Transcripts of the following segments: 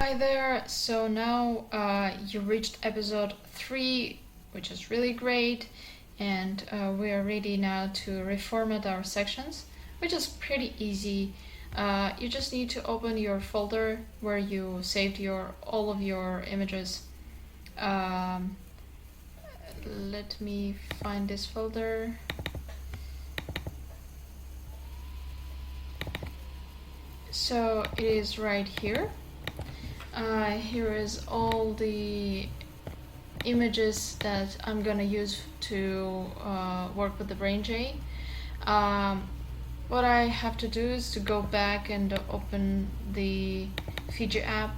Hi there. So now you reached episode 3, which is really great, and we are ready now to reformat our sections, which is pretty easy. You just need to open your folder where you saved all of your images. Let me find this folder. So it is right here. Here is all the images that I'm gonna use to work with the BrainJ. What I have to do is to go back and open the Fiji app,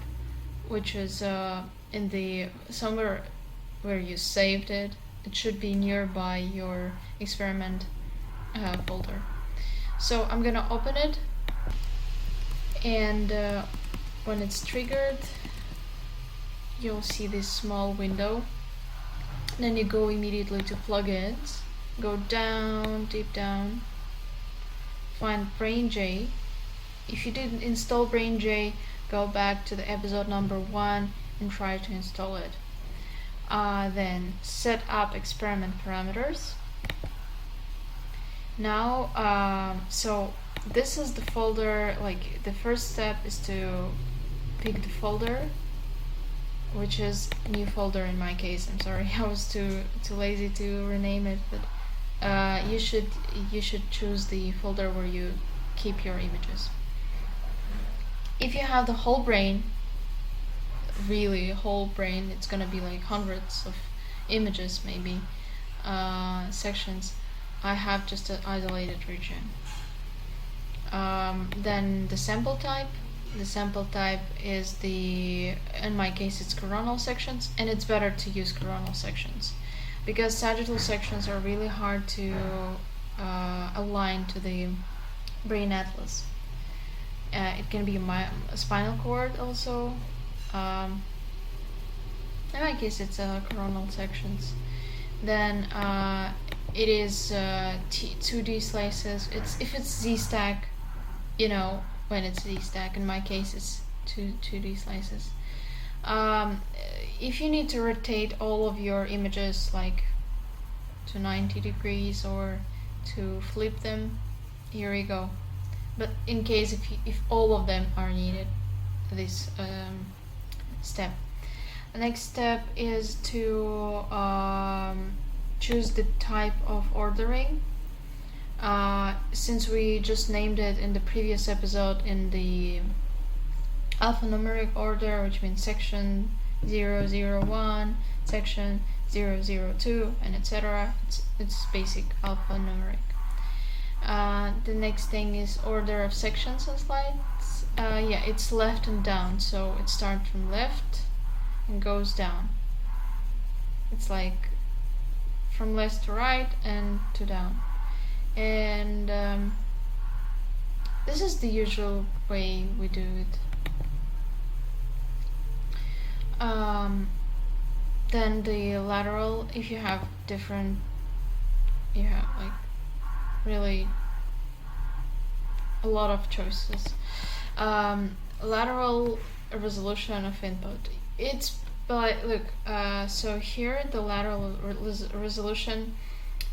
which is in the somewhere where you saved it. It should be nearby your experiment folder. So I'm gonna open it, and when it's triggered, you'll see this small window. Then you go immediately to plugins, go down, deep down, find BrainJ. If you didn't install BrainJ, go back to the episode number 1 and try to install it. Then set up experiment parameters. Now, so this is the folder. Like, the first step is to pick the folder, which is new folder in my case. I'm sorry, I was too lazy to rename it, but you should choose the folder where you keep your images. If you have the whole brain, really whole brain, it's gonna be like hundreds of images, maybe sections. I have just an isolated region. Then the sample type. The sample type is in my case, it's coronal sections, and it's better to use coronal sections because sagittal sections are really hard to align to the brain atlas. It can be a spinal cord also. In my case, it's coronal sections. Then it is 2D slices. If it's Z-stack, when it's Z-stack. In my case, it's 2D slices. If you need to rotate all of your images like to 90 degrees or to flip them, here we go. But in case if all of them are needed, this step. The next step is to choose the type of ordering. Since we just named it in the previous episode in the alphanumeric order, which means section 001, section 002, and etc. It's basic alphanumeric. The next thing is order of sections and slides. It's left and down, so it starts from left and goes down. It's like from left to right and to down. And this is the usual way we do it. Then the lateral, if you have like really a lot of choices. Lateral resolution of input. So here the lateral resolution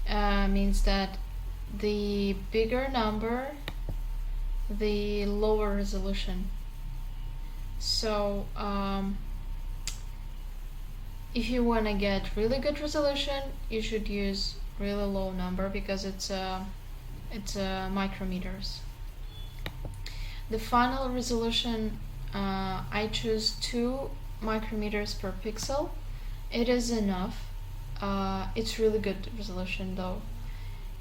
means that the bigger number, the lower resolution. So if you want to get really good resolution, you should use really low number because it's micrometers. The final resolution, I choose 2 micrometers per pixel. It is enough. It's really good resolution though.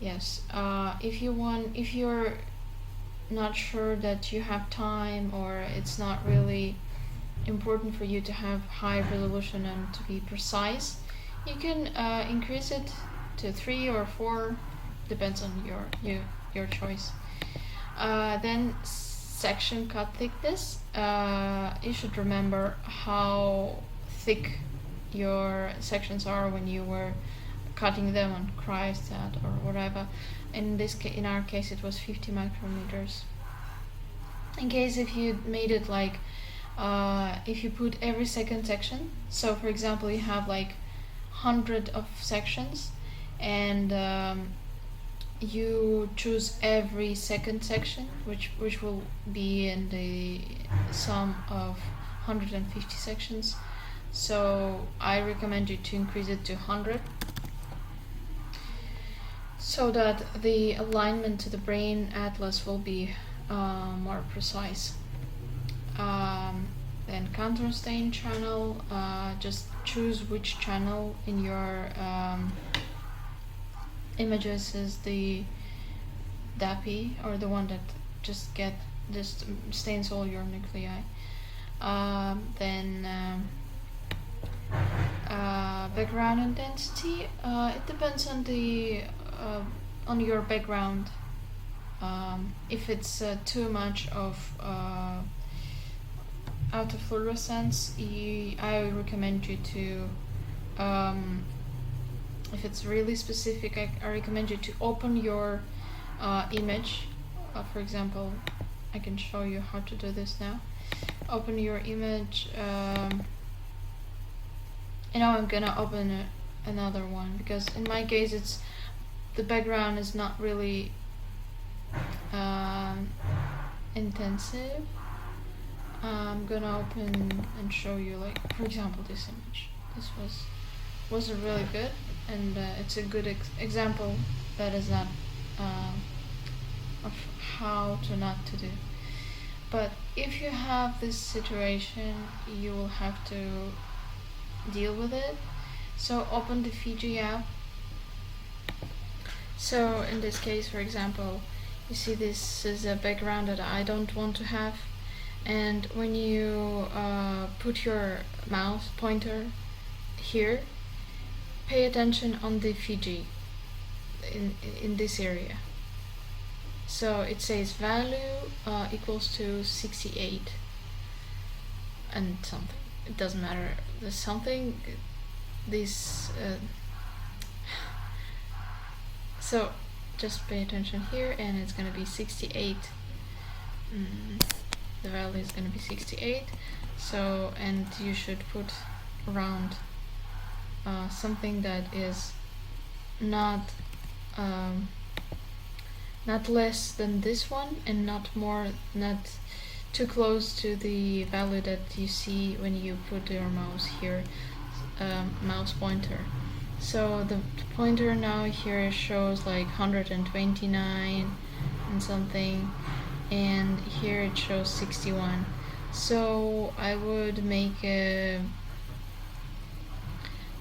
Yes. If you're not sure that you have time, or it's not really important for you to have high resolution and to be precise, you can increase it to 3 or 4, depends on your choice. Then section cut thickness. You should remember how thick your sections are when you were cutting them on cryostat or whatever. In our case, it was 50 micrometers. In case if you made it like if you put every second section, so for example you have like 100 of sections, and you choose every second section, which will be in the sum of 150 sections. So I recommend you to increase it to 100, so that the alignment to the brain atlas will be more precise. Then contour stain channel, just choose which channel in your images is the DAPI, or the one that just stains all your nuclei. Then background intensity, it depends on the on your background. If it's too much of autofluorescence, I recommend you to, if it's really specific, I recommend you to open your image. For example, I can show you how to do this now. Open your image, and now I'm gonna open another one, because in my case it's the background is not really intensive. I'm gonna open and show you, like, for example, this image. This wasn't really good, and it's a good example that is not of how to not to do. But if you have this situation, you will have to deal with it. So open the Fiji app. So in this case, for example, you see this is a background that I don't want to have, and when you put your mouse pointer here, pay attention on the Fiji in this area. So it says value equals to 68 and something. It doesn't matter. There's something. This. So just pay attention here, and it's gonna be 68. The value is gonna be 68. So, and you should put around something that is not less than this one, and not too close to the value that you see when you put your mouse here, mouse pointer. So the pointer now here shows like 129 and something, and here it shows 61. So I would make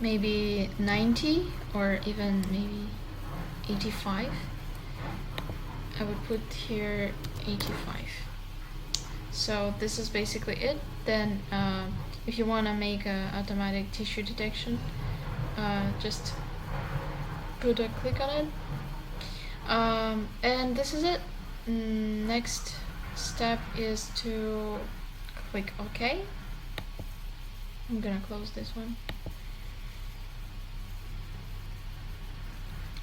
maybe 90, or even maybe 85. I would put here 85. So this is basically it. Then if you want to make an automatic tissue detection, just put a click on it, and this is it. Next step is to click OK. I'm gonna close this one,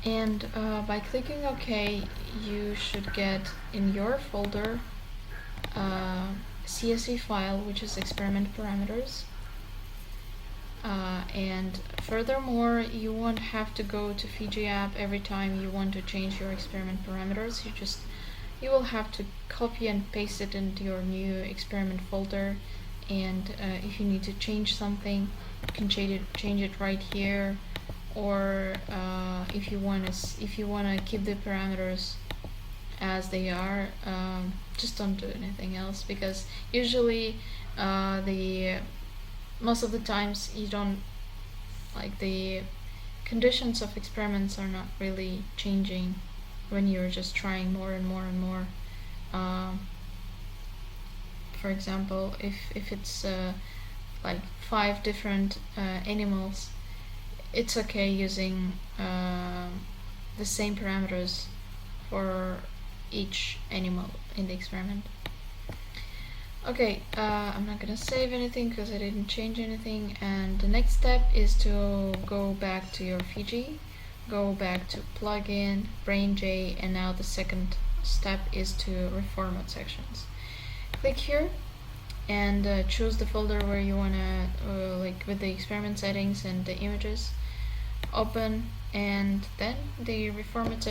and by clicking OK, you should get in your folder CSV file, which is experiment parameters. And furthermore, you won't have to go to Fiji app every time you want to change your experiment parameters. You will have to copy and paste it into your new experiment folder, and if you need to change something, you can change it right here, or if you want to keep the parameters as they are, just don't do anything else, because usually most of the times you don't, like, the conditions of experiments are not really changing when you're just trying more and more and more. For example, if it's like 5 different animals, it's okay using the same parameters for each animal in the experiment. Okay, I'm not gonna save anything because I didn't change anything, and the next step is to go back to your Fiji, go back to plugin, BrainJ, and now the second step is to reformat sections. Click here, and choose the folder where you wanna like with the experiment settings and the images. Open, and then the reformatting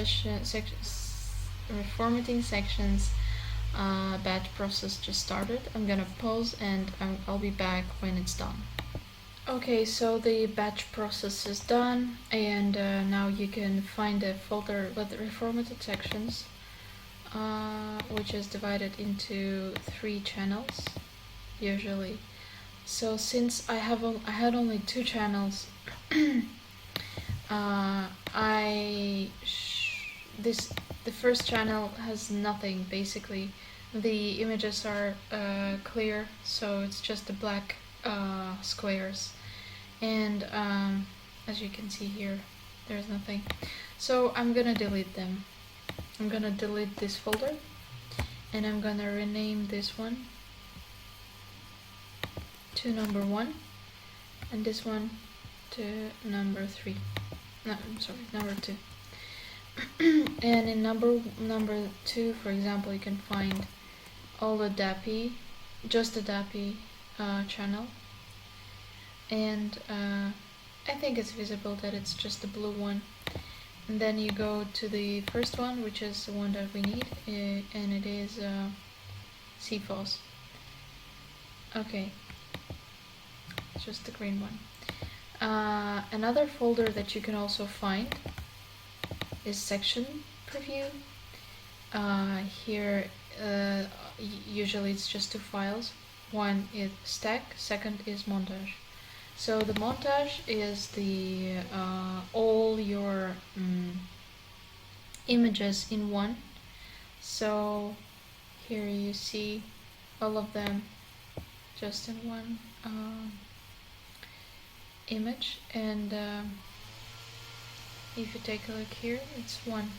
sections batch process just started. I'm gonna pause and I'll be back when it's done. Okay, so the batch process is done, and now you can find a folder with reformatted sections, which is divided into 3 channels usually. So since I had only 2 channels, the first channel has nothing basically. The images are clear, so it's just the black squares, and as you can see here, there's nothing. So I'm gonna delete them. I'm gonna delete this folder, and I'm gonna rename this one to number 1, and this one to number 3. No, I'm sorry, number 2. And in number 2, for example, you can find all the DAPI, just the DAPI channel, and I think it's visible that it's just the blue one. And then you go to the first one, which is the one that we need, and it is CFOS. Okay, just the green one. Another folder that you can also find is section preview. Here usually it's just 2 files. One is stack, second is montage. So the montage is the all your images in one. So here you see all of them just in one image, and if you take a look here, it's 1.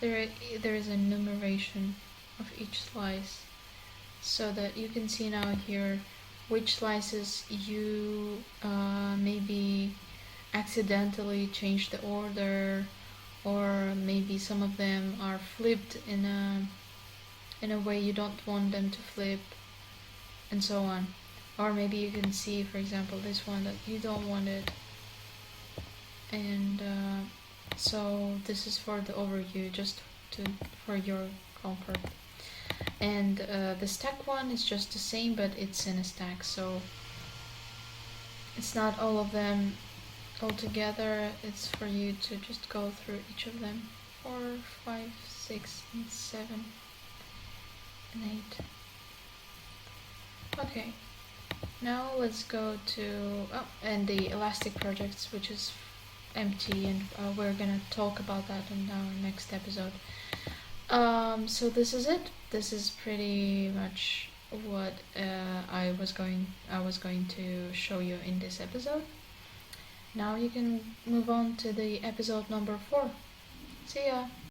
There is a numeration of each slice, so that you can see now here which slices you maybe accidentally change the order, or maybe some of them are flipped in a way you don't want them to flip, and so on. Or maybe you can see, for example, this one that you don't want it, and so this is for the overview, just for your comfort. And the stack one is just the same, but it's in a stack, so it's not all of them all together. It's for you to just go through each of them. 4, 5, 6, and 7, and 8. Okay, now let's go to and the elastic projects, which is empty, and we're gonna talk about that in our next episode. So this is it. This is pretty much what I was going to show you in this episode. Now you can move on to the episode number 4. See ya!